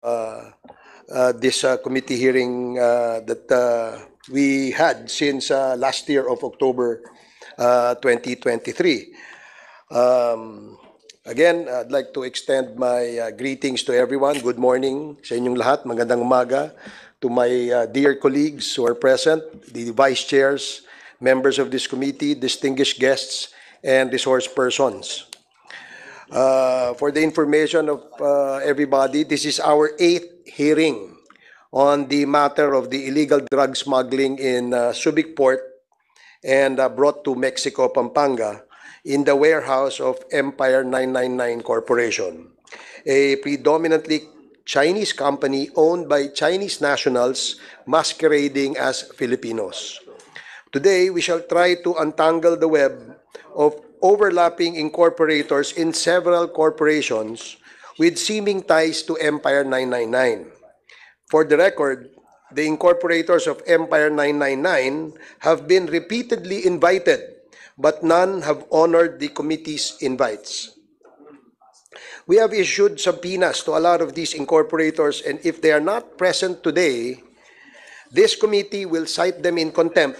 this committee hearing that we had since last year of October 2023. Again, I'd like to extend my greetings to everyone. Good morning sa inyong lahat. Magandang umaga to my dear colleagues who are present, the vice chairs, members of this committee, distinguished guests, and resource persons. For the information of everybody, this is our 8th hearing on the matter of the illegal drug smuggling in Subic Port and brought to Mexico, Pampanga, in the warehouse of Empire 999 Corporation, a predominantly Chinese company owned by Chinese nationals masquerading as Filipinos. Today, we shall try to untangle the web of overlapping incorporators in several corporations with seeming ties to Empire 999. For the record, the incorporators of Empire 999 have been repeatedly invited, but none have honored the committee's invites. We have issued subpoenas to a lot of these incorporators, and if they are not present today, this committee will cite them in contempt,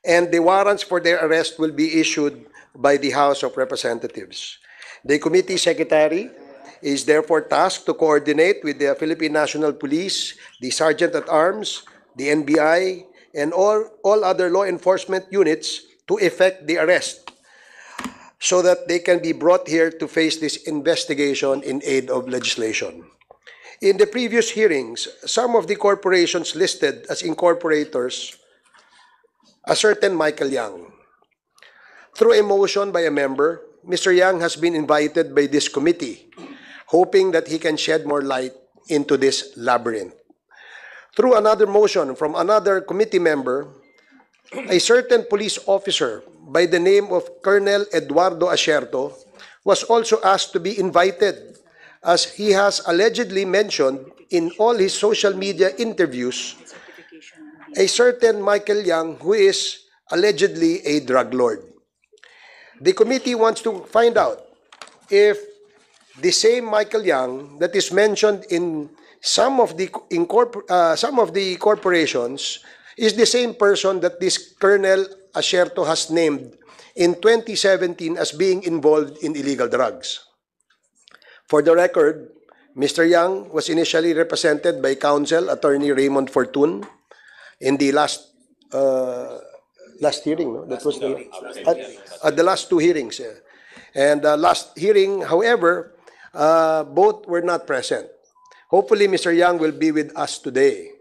and the warrants for their arrest will be issued by the House of Representatives. The committee secretary is therefore tasked to coordinate with the Philippine National Police, the Sergeant-at-Arms, the NBI, and all other law enforcement units to effect the arrest so that they can be brought here to face this investigation in aid of legislation. In the previous hearings, some of the corporations listed as incorporators, a certain Michael Yang. Through a motion by a member, Mr. Yang has been invited by this committee, hoping that he can shed more light into this labyrinth. Through another motion from another committee member, a certain police officer by the name of Colonel Eduardo Asierto was also asked to be invited, as he has allegedly mentioned in all his social media interviews a certain Michael Yang who is allegedly a drug lord. The committee wants to find out if the same Michael Yang that is mentioned in some of the corporations is the same person that this Colonel Asierto has named in 2017 as being involved in illegal drugs. For the record, Mr. Yang was initially represented by counsel Attorney Raymond Fortun in the last hearing, no? That was the last two hearings. And last hearing, however, both were not present. Hopefully, Mr. Yang will be with us today.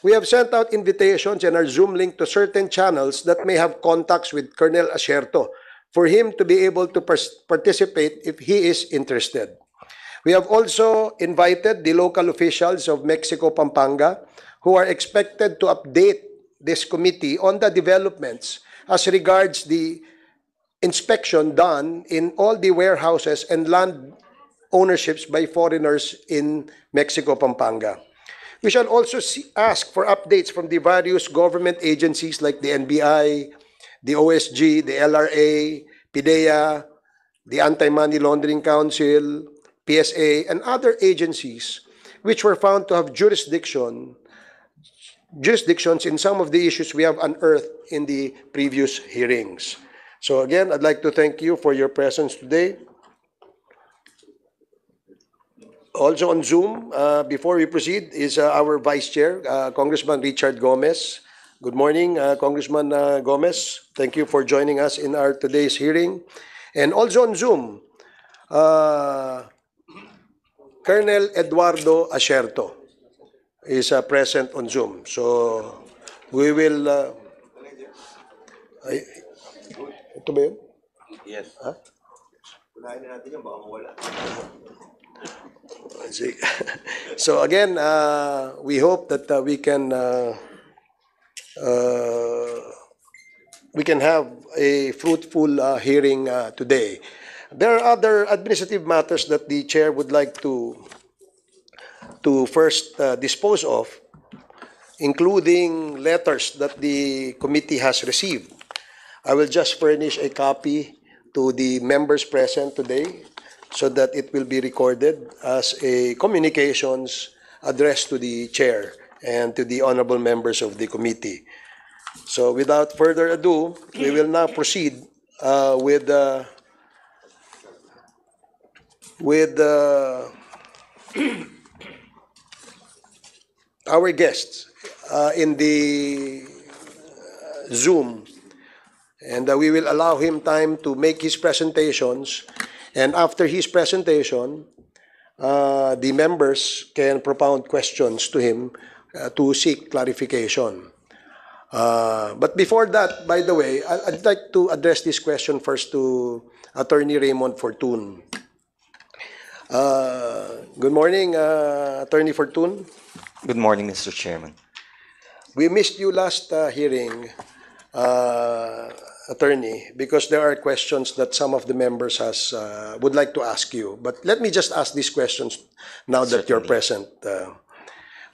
We have sent out invitations and our Zoom link to certain channels that may have contacts with Colonel Asierto for him to be able to participate if he is interested. We have also invited the local officials of Mexico, Pampanga, who are expected to update this committee on the developments as regards the inspection done in all the warehouses and land ownerships by foreigners in Mexico, Pampanga. We shall also ask for updates from the various government agencies like the NBI, the OSG, the LRA, PIDEA, the Anti-Money Laundering Council, PSA, and other agencies which were found to have jurisdictions in some of the issues we have unearthed in the previous hearings. So again, I'd like to thank you for your presence today. Also on Zoom, before we proceed, is our Vice Chair, Congressman Richard Gomez. Good morning, Congressman Gomez. Thank you for joining us in our today's hearing. And also on Zoom, Colonel Eduardo Asierto is present on Zoom. So we will... ito ba yun? Yes. Huh? So again, we hope that we can have a fruitful hearing today. There are other administrative matters that the chair would like to first dispose of, including letters that the committee has received. I will just furnish a copy to the members present today so that it will be recorded as a communications address to the chair and to the honorable members of the committee. So without further ado, we will now proceed with our guests in the Zoom, and we will allow him time to make his presentations, and after his presentation, the members can propound questions to him to seek clarification. But before that, by the way, I'd like to address this question first to Attorney Raymond Fortun. Good morning, Attorney Fortun. Good morning, Mr. Chairman. We missed you last hearing, Attorney, because there are questions that some of the members would like to ask you. But let me just ask these questions now that you're present.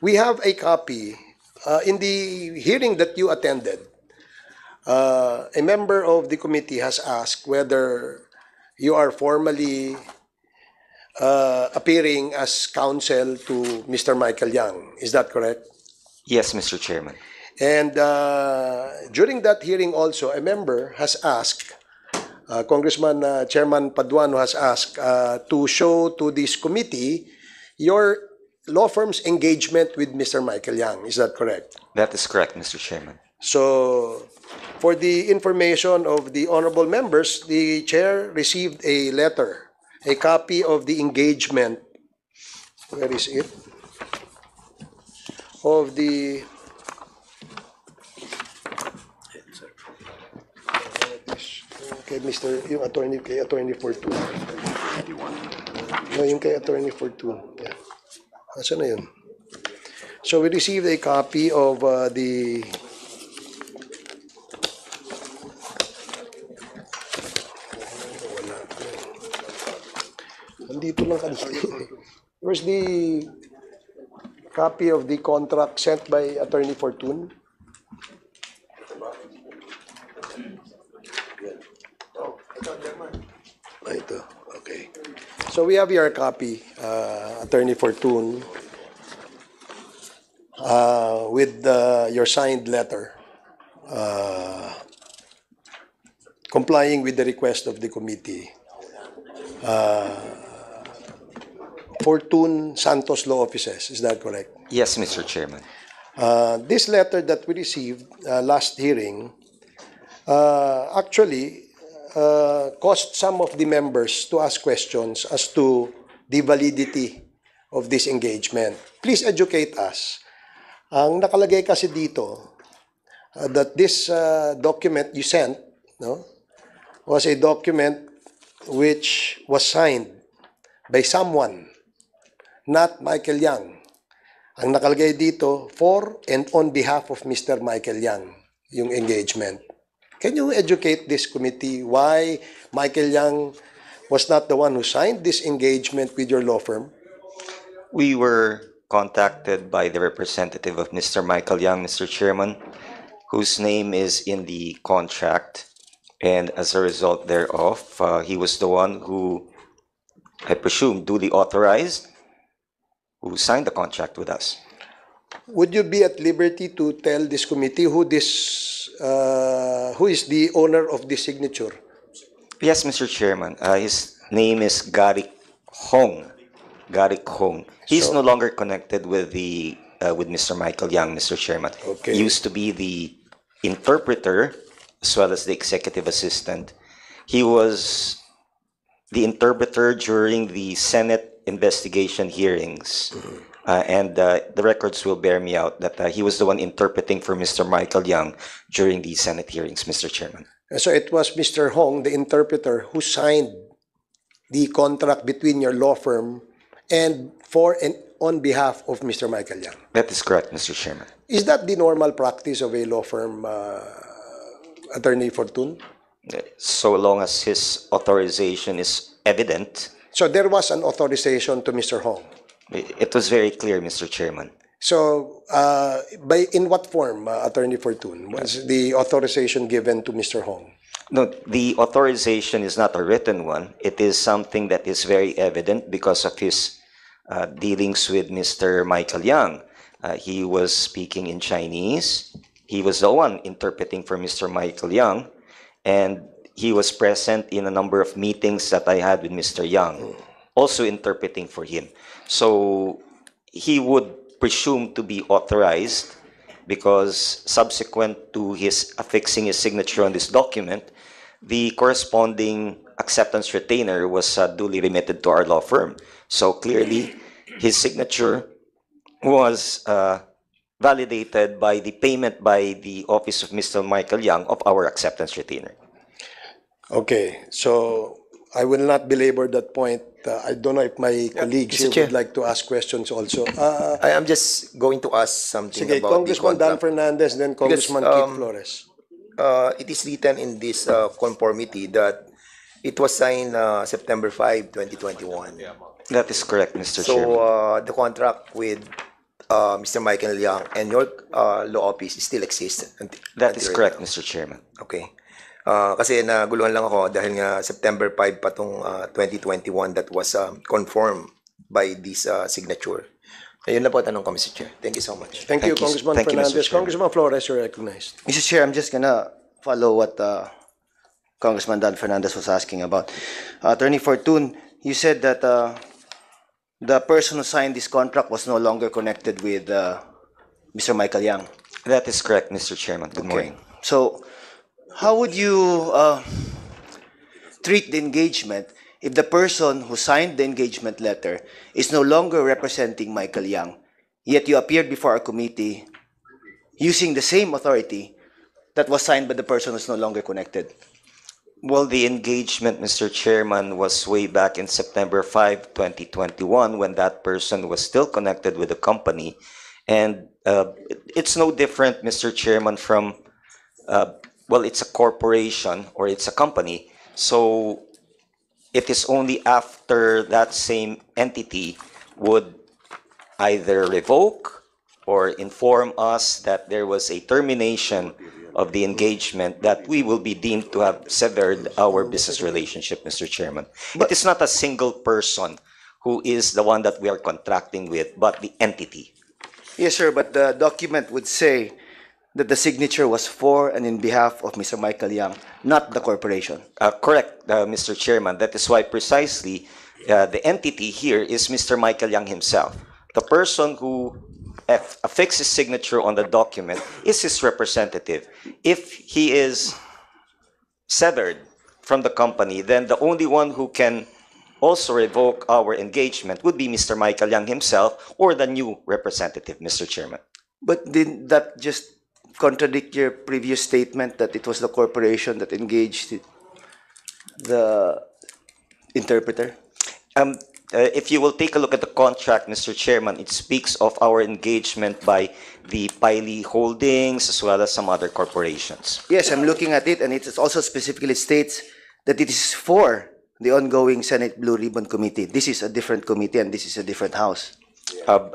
We have a copy. In the hearing that you attended, a member of the committee has asked whether you are formally appearing as counsel to Mr. Michael Yang. Is that correct? Yes, Mr. Chairman. And during that hearing also, a member has asked, Chairman Paduano has asked to show to this committee your law firm's engagement with Mr. Michael Yang. Is that correct? That is correct, Mr. Chairman. So, for the information of the honorable members, the chair received a letter, a copy of the engagement. Where is it? Of the kay Mr. yung attorney kay Attorney Fortun. No, yung kay Attorney Fortun. Yeah. Asan na yun? So we received a copy of the nandito lang kanina. Where's the copy of the contract sent by Attorney Fortun? Ito. Okay. So we have your copy, Attorney Fortun, with your signed letter, complying with the request of the committee. Fortun Santos Law Offices, is that correct? Yes, Mr. Chairman. This letter that we received last hearing actually caused some of the members to ask questions as to the validity of this engagement. Please educate us. Ang nakalagay kasi dito that this document you sent, no, was a document which was signed by someone, not Michael Yang. Ang nakalagay dito, for and on behalf of Mr. Michael Yang, yung engagement. Can you educate this committee why Michael Yang was not the one who signed this engagement with your law firm? We were contacted by the representative of Mr. Michael Yang, Mr. Chairman, whose name is in the contract, and as a result thereof, he was the one who, I presume, duly authorized, who signed the contract with us. Would you be at liberty to tell this committee who is the owner of this signature? Yes, Mr. Chairman. His name is Garrick Hong. Garrick Hong. He's no longer connected with with Mr. Michael Yang, Mr. Chairman. Okay. He used to be the interpreter as well as the executive assistant. He was the interpreter during the Senate investigation hearings. And the records will bear me out that he was the one interpreting for Mr. Michael Yang during the Senate hearings, Mr. Chairman. So it was Mr. Hong, the interpreter, who signed the contract between your law firm and for and on behalf of Mr. Michael Yang. That is correct, Mr. Chairman. Is that the normal practice of a law firm, Attorney Fortun? So long as his authorization is evident. So there was an authorization to Mr. Hong? It was very clear, Mr. Chairman. So, in what form, Attorney Fortun, was the authorization given to Mr. Hong? No, the authorization is not a written one. It is something that is very evident because of his dealings with Mr. Michael Yang. He was speaking in Chinese. He was the one interpreting for Mr. Michael Yang, and he was present in a number of meetings that I had with Mr. Yang, also interpreting for him. So he would presume to be authorized because subsequent to his affixing his signature on this document, the corresponding acceptance retainer was duly remitted to our law firm. So clearly, his signature was validated by the payment by the office of Mr. Michael Yang of our acceptance retainer. Okay, so I will not belabor that point. I don't know if my colleagues Mr. here Chair. would like to ask questions also. I am just going to ask something Sige, about the Congressman Dan contract. Fernandez, then Congressman Keith Flores. It is written in this conformity that it was signed September 5, 2021. That is correct, Mr. So Chairman. the contract with Mr. Michael Yang and your law office still exists. That is correct, Mr. Chairman. Okay. Kasi naguluhan lang ako dahil nga September 5 pa tong 2021 that was confirmed by this signature. Ayun na po tanong ko, Mr. Chair. Thank you so much. Thank you, Thank you, Congressman thank you, Mr. Fernandez. Chairman. Congressman Flores, you're recognized. Mr. Chair, I'm just gonna follow what Congressman Dan Fernandez was asking about. Attorney Fortune, you said that the person who signed this contract was no longer connected with Mr. Michael Yang. That is correct, Mr. Chairman. Good morning. So, how would you treat the engagement if the person who signed the engagement letter is no longer representing Michael Yang, yet you appeared before our committee using the same authority that was signed by the person who's no longer connected? Well, the engagement, Mr. Chairman, was way back in September 5, 2021, when that person was still connected with the company. And it's no different, Mr. Chairman, from, well, it's a corporation or it's a company. So it is only after that same entity would either revoke or inform us that there was a termination of the engagement that we will be deemed to have severed our business relationship, Mr. Chairman. It is not a single person who is the one that we are contracting with, but the entity. Yes, sir, but the document would say that the signature was for and in behalf of Mr. Michael Yang, not the corporation. Correct, Mr. Chairman. That is why precisely the entity here is Mr. Michael Yang himself. The person who affixes his signature on the document is his representative. If he is severed from the company, then the only one who can also revoke our engagement would be Mr. Michael Yang himself or the new representative, Mr. Chairman. But did that just contradict your previous statement that it was the corporation that engaged the interpreter? If you will take a look at the contract, Mr. Chairman, it speaks of our engagement by the Piley Holdings as well as some other corporations. Yes, I'm looking at it, and it also specifically states that it is for the ongoing Senate Blue Ribbon Committee. This is a different committee, and this is a different house.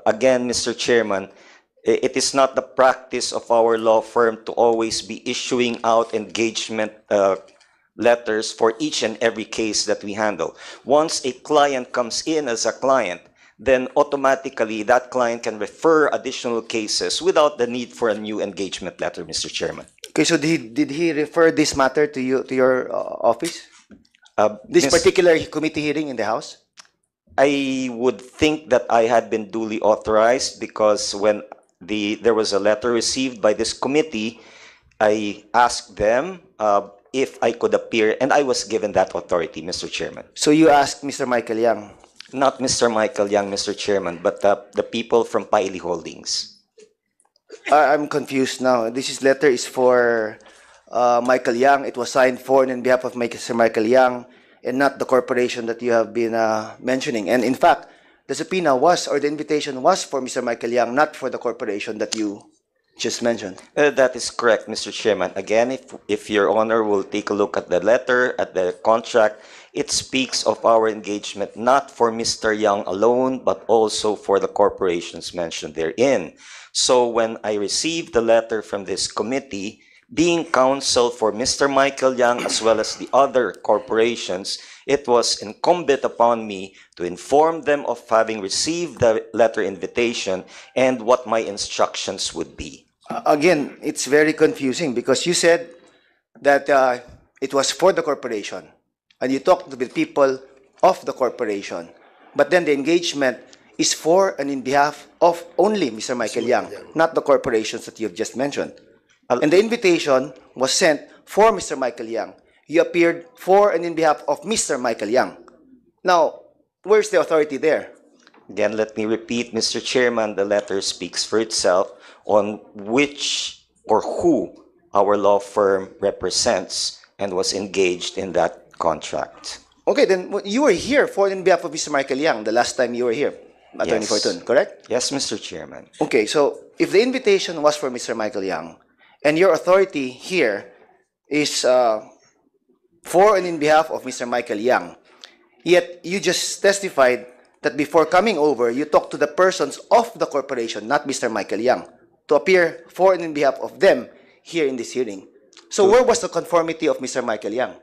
Again, Mr. Chairman, it is not the practice of our law firm to always be issuing out engagement letters for each and every case that we handle. Once a client comes in as a client, then automatically that client can refer additional cases without the need for a new engagement letter, Mr. Chairman. Okay, so did he refer this matter to you, to your office? This Miss- particular committee hearing in the House? I would think that I had been duly authorized because when there was a letter received by this committee, I asked them if I could appear, and I was given that authority, Mr. Chairman. So you asked Mr. Michael Yang. Not Mr. Michael Yang, Mr. Chairman, but the people from Piley Holdings. I'm confused now. This letter is for Michael Yang. It was signed for and in behalf of Mr. Michael Yang, and not the corporation that you have been mentioning. And in fact, the subpoena was, or the invitation was for Mr. Michael Yang, not for the corporation that you just mentioned. That is correct, Mr. Chairman. Again, if Your Honor will take a look at the letter, at the contract, it speaks of our engagement not for Mr. Yang alone, but also for the corporations mentioned therein. So when I received the letter from this committee, being counsel for Mr. Michael Yang as well as the other corporations, it was incumbent upon me to inform them of having received the letter invitation and what my instructions would be. Again, it's very confusing because you said that it was for the corporation and you talked to the people of the corporation. But then the engagement is for and in behalf of only Mr. Michael Yang, not the corporations that you've just mentioned. And the invitation was sent for Mr. Michael Yang. You appeared for and in behalf of Mr. Michael Yang. Now, where's the authority there? Again, let me repeat, Mr. Chairman, the letter speaks for itself on which or who our law firm represents and was engaged in that contract. Okay, then you were here for and in behalf of Mr. Michael Yang the last time you were here, Attorney Yes. Fortun, correct? Yes, Mr. Chairman. Okay, so if the invitation was for Mr. Michael Yang, and your authority here is for and in behalf of Mr. Michael Yang, yet you just testified that before coming over, you talked to the persons of the corporation, not Mr. Michael Yang, to appear for and in behalf of them here in this hearing. So where was the conformity of Mr. Michael Yang?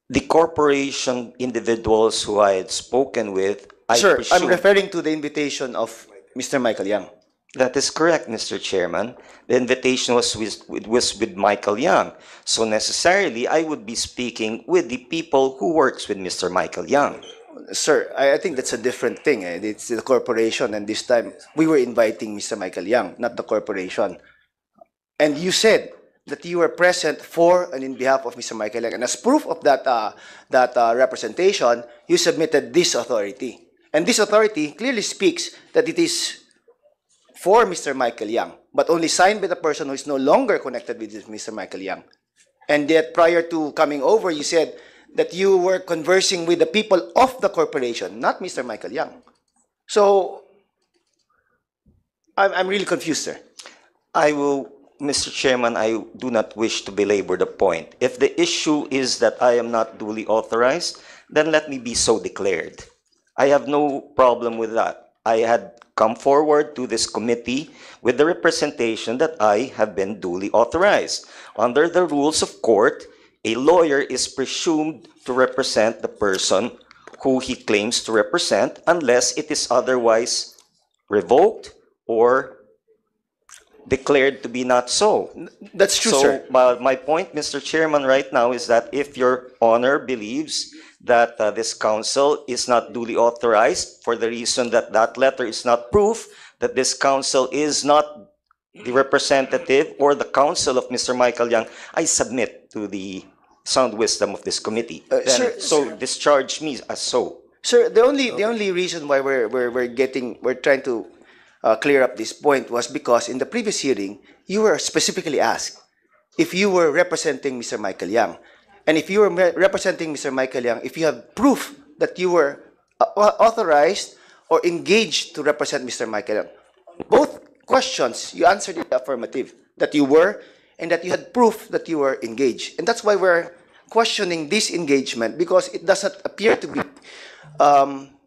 The corporation individuals who I had spoken with, I Sir, I'm presume- referring to the invitation of Mr. Michael Yang. That is correct, Mr. Chairman. The invitation was with Michael Yang. So necessarily, I would be speaking with the people who works with Mr. Michael Yang. Sir, I think that's a different thing. It's the corporation, and this time we were inviting Mr. Michael Yang, not the corporation. And you said that you were present for and in behalf of Mr. Michael Yang. And as proof of that, representation, you submitted this authority. And this authority clearly speaks that it is for Mr. Michael Yang, but only signed by the person who is no longer connected with Mr. Michael Yang. And yet, prior to coming over, you said that you were conversing with the people of the corporation, not Mr. Michael Yang. So, I'm really confused, sir. Mr. Chairman, I do not wish to belabor the point. If the issue is that I am not duly authorized, then let me be so declared. I have no problem with that. I had come forward to this committee with the representation that I have been duly authorized. Under the rules of court, a lawyer is presumed to represent the person who he claims to represent unless it is otherwise revoked or declared to be not so. That's true, So, sir. my point, Mr. Chairman, right now is that if Your Honor believes that this council is not duly authorized for the reason that that letter is not proof that this council is not the representative or the counsel of Mr. Michael Yang, I submit to the sound wisdom of this committee. Sir- So discharge me as so. Sir, the only reason why we're trying to clear up this point was because in the previous hearing you were specifically asked if you were representing Mr. Michael Yang, and if you were representing Mr. Michael Yang, if you have proof that you were authorized or engaged to represent Mr. Michael Yang. Both questions you answered in the affirmative that you were and that you had proof that you were engaged, and that's why we're questioning this engagement because it doesn't appear to be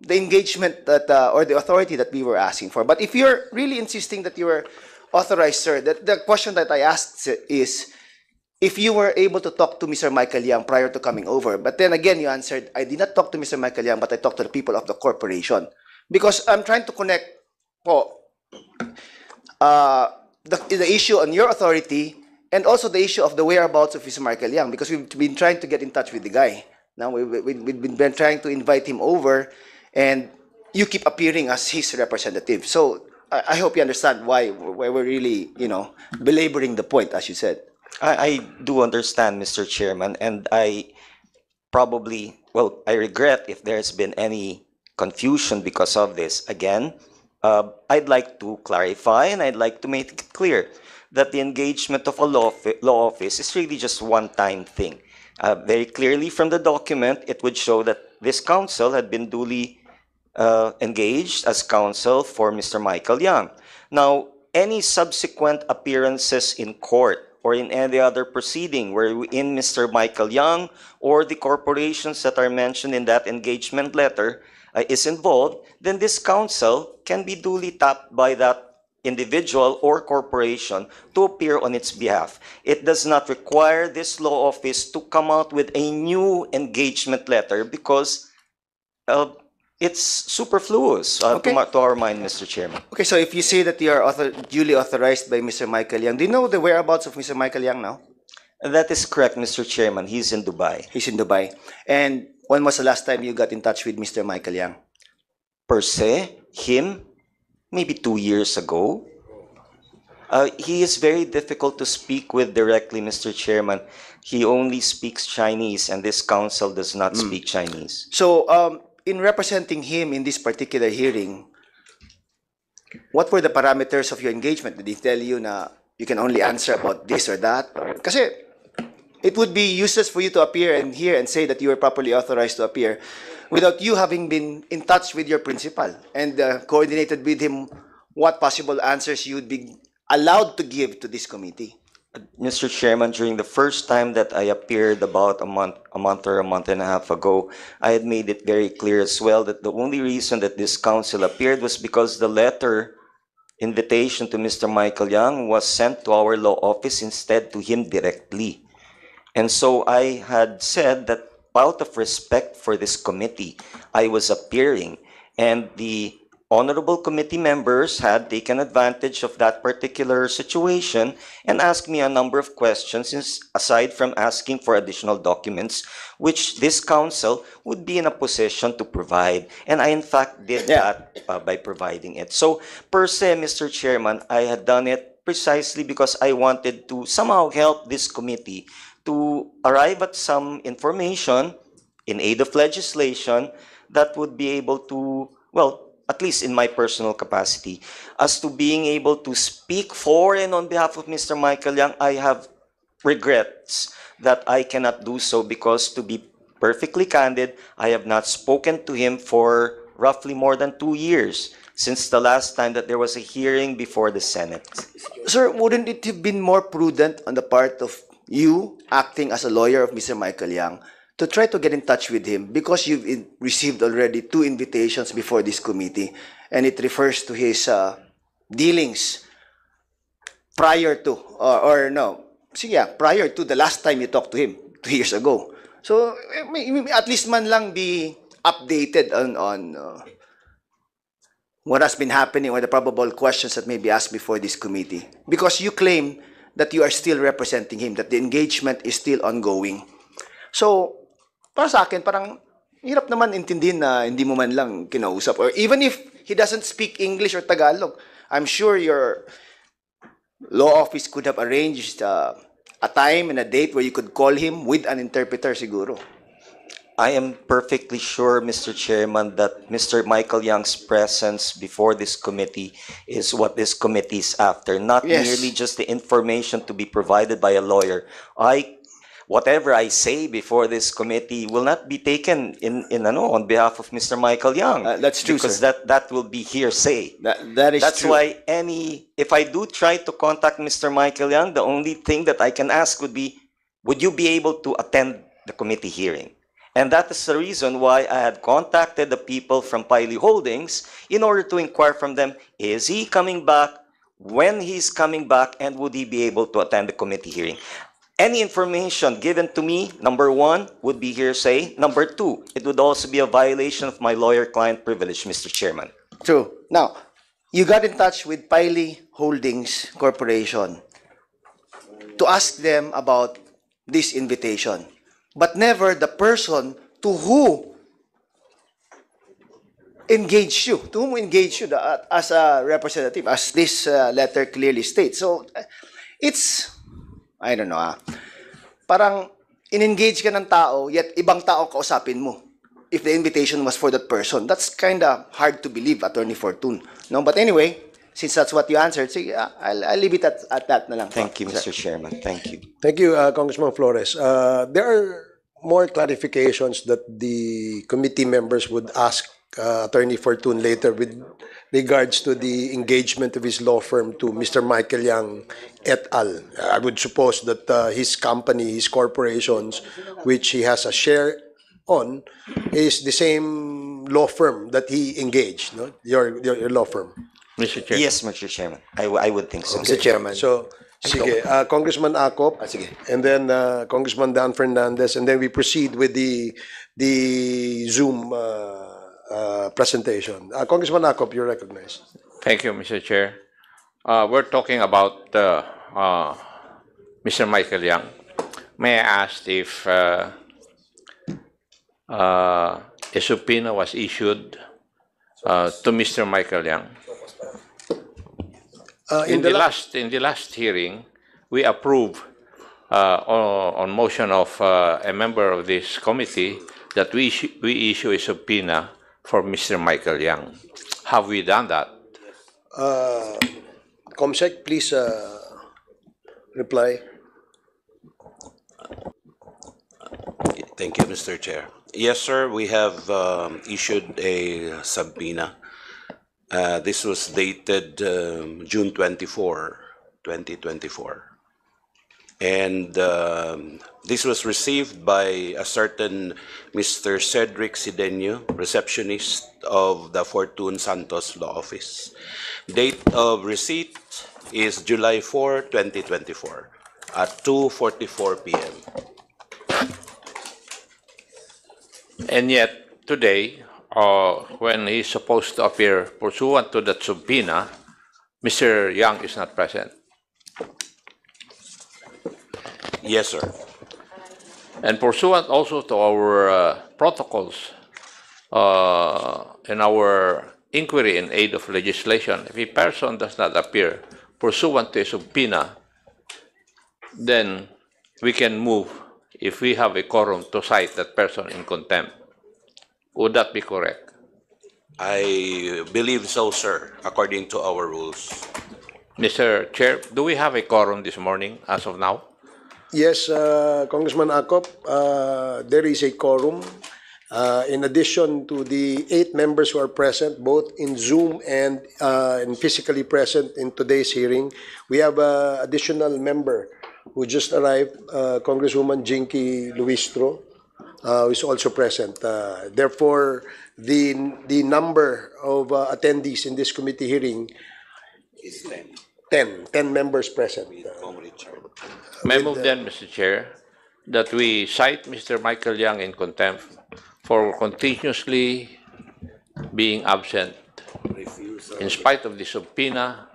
the engagement that or the authority that we were asking for. But if you're really insisting that you were authorized, sir, that the question that I asked is if you were able to talk to Mr. Michael Yang prior to coming over. But then again, you answered, I did not talk to Mr. Michael Yang, but I talked to the people of the corporation. Because I'm trying to connect po, the issue on your authority and also the issue of the whereabouts of Mr. Michael Yang, because we've been trying to get in touch with the guy. Now we've been trying to invite him over, and you keep appearing as his representative. So I hope you understand why we're really, belaboring the point, as you said. I do understand, Mr. Chairman, and I regret if there's been any confusion because of this. Again, I'd like to clarify and I'd like to make it clear that the engagement of a law office is really just one-time thing. Very clearly from the document, it would show that this counsel had been duly engaged as counsel for Mr. Michael Yang. Now, any subsequent appearances in court or in any other proceeding wherein Mr. Michael Yang or the corporations that are mentioned in that engagement letter is involved, then this counsel can be duly tapped by that individual or corporation to appear on its behalf. It does not require this law office to come out with a new engagement letter because it's superfluous Okay. to our mind, Mr. Chairman. Okay, so if you say that you are duly authorized by Mr. Michael Yang, do you know the whereabouts of Mr. Michael Yang now? That is correct, Mr. Chairman. He's in Dubai. He's in Dubai. And when was the last time you got in touch with Mr. Michael Yang? Per se, him, maybe 2 years ago. He is very difficult to speak with directly, Mr. Chairman. He only speaks Chinese, and this council does not speak Chinese. So, in representing him in this particular hearing, what were the parameters of your engagement? Did he tell you na you can only answer about this or that? Kasi it would be useless for you to appear and here and say that you were properly authorized to appear without you having been in touch with your principal and coordinated with him what possible answers you would be allowed to give to this committee. Mr. Chairman, during the first time that I appeared about a month or a month and a half ago, I had made it very clear as well that the only reason that this council appeared was because the letter invitation to Mr. Michael Yang was sent to our law office instead to him directly. And so I had said that out of respect for this committee, I was appearing, and the honorable committee members had taken advantage of that particular situation and asked me a number of questions, aside from asking for additional documents, which this council would be in a position to provide. And I, in fact, did that by providing it. So, per se, Mr. Chairman, I had done it precisely because I wanted to somehow help this committee to arrive at some information in aid of legislation that would be able to, well, at least in my personal capacity, as to being able to speak for and on behalf of Mr. Michael Yang. I have regrets that I cannot do so because, to be perfectly candid, I have not spoken to him for roughly more than 2 years since the last time that there was a hearing before the Senate. Sir, wouldn't it have been more prudent on the part of you acting as a lawyer of Mr. Michael Yang to try to get in touch with him because you've received already 2 invitations before this committee and it refers to his dealings prior to, prior to the last time you talked to him 2 years ago. So, at least man lang be updated on what has been happening or the probable questions that may be asked before this committee. Because you claim that you are still representing him, that the engagement is still ongoing. So, para sa akin, parang hirap naman intindihin na hindi mo man lang kinausap. Or even if he doesn't speak English or Tagalog, I'm sure your law office could have arranged a time and a date where you could call him with an interpreter siguro. I am perfectly sure, Mr. Chairman, that Mr. Michael Yang's presence before this committee is what this committee is after, not Yes. merely just the information to be provided by a lawyer. Whatever I say before this committee will not be taken on behalf of Mr. Michael Yang. That's true, because sir. that will be hearsay. That is That's true. why if I do try to contact Mr. Michael Yang, the only thing that I can ask would be, would you be able to attend the committee hearing? And that is the reason why I had contacted the people from Piley Holdings in order to inquire from them, is he coming back, when he's coming back, and would he be able to attend the committee hearing? Any information given to me, number 1, would be hearsay. Number 2, it would also be a violation of my lawyer-client privilege, Mr. Chairman. True. Now, you got in touch with Piley Holdings Corporation to ask them about this invitation, but never the person to who engaged you, as a representative, as this letter clearly states. So, it's, I don't know, parang in-engage ka ng tao, yet ibang tao kausapin mo. If the invitation was for that person, that's kind of hard to believe, Attorney Fortune. No, but anyway, since that's what you answered, sige, I'll leave it at that na lang. Thank you, Mr. Chairman. Thank you. Thank you, Congressman Flores. There are more clarifications that the committee members would ask Attorney Fortune later with regards to the engagement of his law firm to Mr. Michael Yang et al. I would suppose that his company, his corporations, which he has a share on, is the same law firm that he engaged, no? Your law firm. Mr. Chair. Yes, Mr. Chairman. I would think so. Mr. Chairman. So, sige, Congressman Acop, Sige. and then Congressman Dan Fernandez, and then we proceed with the Zoom presentation. Congressman Acop, you're recognized. Thank you, Mr. Chair. We're talking about Mr. Michael Yang. May I ask if a subpoena was issued to Mr. Michael Yang? In the last hearing, we approved on motion of a member of this committee that we issue a subpoena for Mr. Michael Yang. Have we done that? Comsec, please reply. Thank you, Mr. Chair. Yes, sir, we have issued a subpoena. This was dated June 24, 2024. And this was received by a certain Mr. Cedric Sidenio, receptionist of the Fortune Santos Law Office. Date of receipt is July 4, 2024 at 2:44 p.m. And yet, today, when he's supposed to appear pursuant to that subpoena, Mr. Yang is not present. Yes, sir. And pursuant also to our protocols in our inquiry in aid of legislation, if a person does not appear pursuant to a subpoena, then we can move, if we have a quorum, to cite that person in contempt. Would that be correct? I believe so, sir, according to our rules. Mr. Chair, do we have a quorum this morning as of now? Yes, Congressman Acop, there is a quorum. In addition to the 8 members who are present, both in Zoom and physically present in today's hearing, we have an additional member who just arrived, Congresswoman Jinky Luistro, who is also present. Therefore, the number of attendees in this committee hearing Is 10. 10 members present. May I move then, Mr. Chair, that we cite Mr. Michael Yang in contempt for continuously being absent in spite of the subpoena,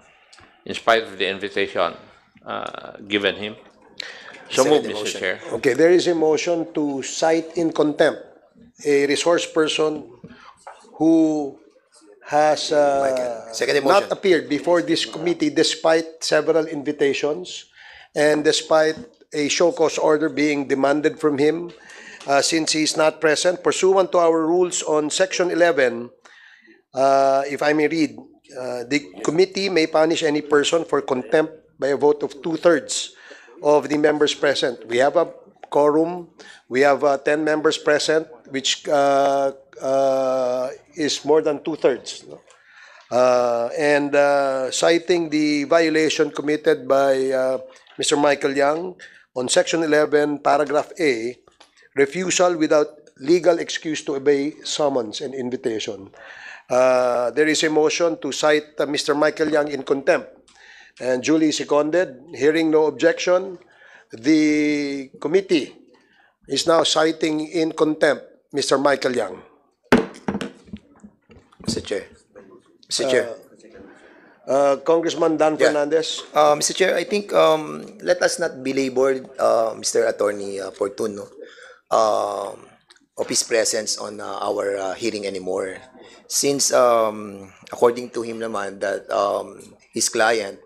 in spite of the invitation given him. So move, Mr. Chair. Okay, there is a motion to cite in contempt a resource person who has Second motion. not appeared before this committee despite several invitations and despite a show cause order being demanded from him. Since he is not present, pursuant to our rules on Section 11, if I may read, the committee may punish any person for contempt by a vote of 2/3 of the members present. We have a quorum. We have 10 members present, which is more than 2/3. No? And citing the violation committed by Mr. Michael Yang on Section 11, Paragraph A, refusal without legal excuse to obey summons and invitation. There is a motion to cite Mr. Michael Yang in contempt. And duly seconded. Hearing no objection, the committee is now citing in contempt Mr. Michael Yang. Mr. Chair. Mr. Chair. Congressman Dan Yeah. Fernandez. Mr. Chair, I think let us not belabor Mr. Attorney Fortune of his presence on our hearing anymore. Since according to him naman that his client,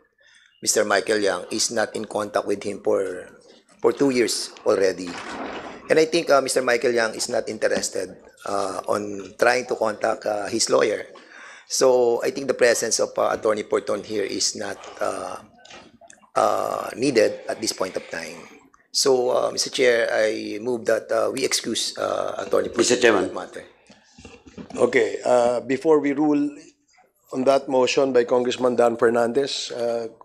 Mr. Michael Yang, is not in contact with him for 2 years already. And I think Mr. Michael Yang is not interested on trying to contact his lawyer. So I think the presence of Attorney Fortune here is not needed at this point of time. So, Mr. Chair, I move that we excuse Attorney Fortune. Mr. Chairman. For that matter. Okay, before we rule on that motion by Congressman Dan Fernandez,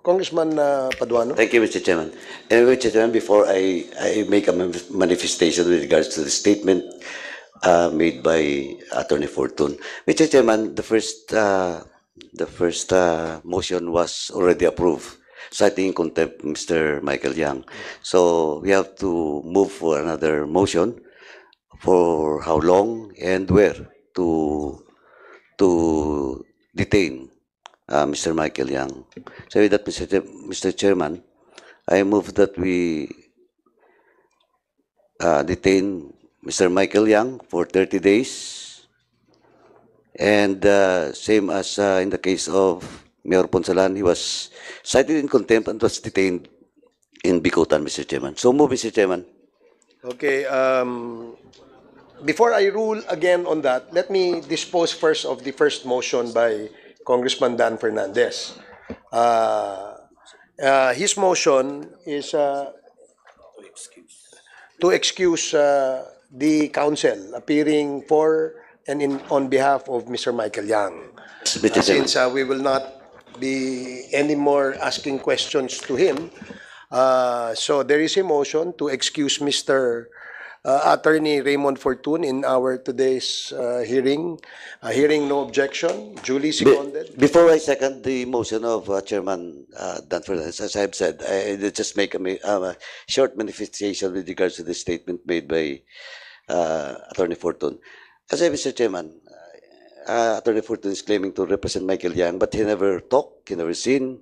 Congressman Paduano. Thank you, Mr. Chairman. Anyway, Mr. Chairman, before I make a manifestation with regards to the statement made by Attorney Fortune. Mr. Chairman, the first The first motion was already approved, citing in contempt Mr. Michael Yang. So we have to move for another motion for how long and where to detain Mr. Michael Yang. So with that, Mr. Chairman, I move that we detain Mr. Michael Yang for 30 days. And same as in the case of Mayor Ponsalan, he was cited in contempt and was detained in Bicutan, Mr. Chairman. So move, Mr. Chairman. Okay, before I rule again on that, let me dispose first of the first motion by Congressman Dan Fernandez. His motion is to excuse the counsel appearing for and on behalf of Mr. Michael Yang. Mr. Chairman. Since we will not be anymore asking questions to him, so there is a motion to excuse Mr. Attorney Raymond Fortun in our today's hearing. Hearing no objection, duly seconded. Before I second the motion of Chairman Dan Fernandez, as I've said, I just make a short manifestation with regards to the statement made by Attorney Fortun. Kasi, Mr. Chairman, Attorney Fortun is claiming to represent Michael Yang, but he never talked, he never seen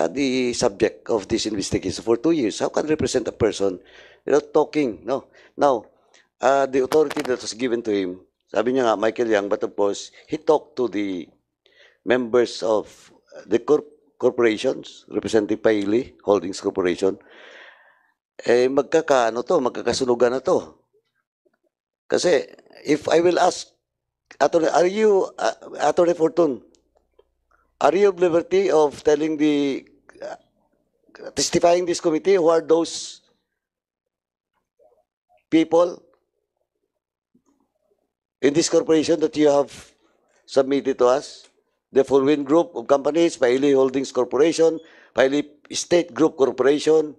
the subject of this investigation for 2 years. How can represent a person without talking? No. Now, the authority that was given to him, sabi niya nga, Michael Yang, but of course, he talked to the members of the corporations, representing Paili Holdings Corporation. Magkakasunugan na to. Kasi, if I will ask, Attorney Fortun, are you of liberty of telling the, testifying this committee, who are those people in this corporation that you have submitted to us? The following group of companies: Paili Holdings Corporation, Paili State Group Corporation,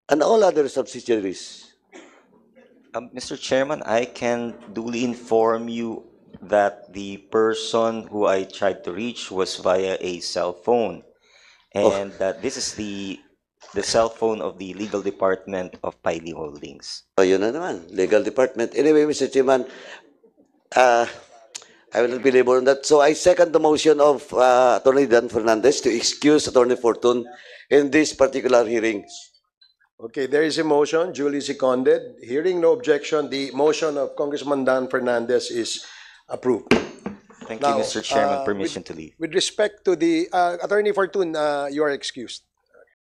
and all other subsidiaries. Mr. Chairman, I can duly inform you that the person who I tried to reach was via a cell phone, and that this is the cell phone of the legal department of Paili Holdings. Yun na naman, legal department. Anyway, Mr. Chairman, I will not be labor on that. So I second the motion of Attorney Dan Fernandez to excuse Attorney Fortun in this particular hearing. Okay, there is a motion, duly seconded. Hearing no objection, the motion of Congressman Dan Fernandez is approved. Thank Now, you, Mr. Chairman. Permission to leave. With respect to the Attorney Fortun, you are excused.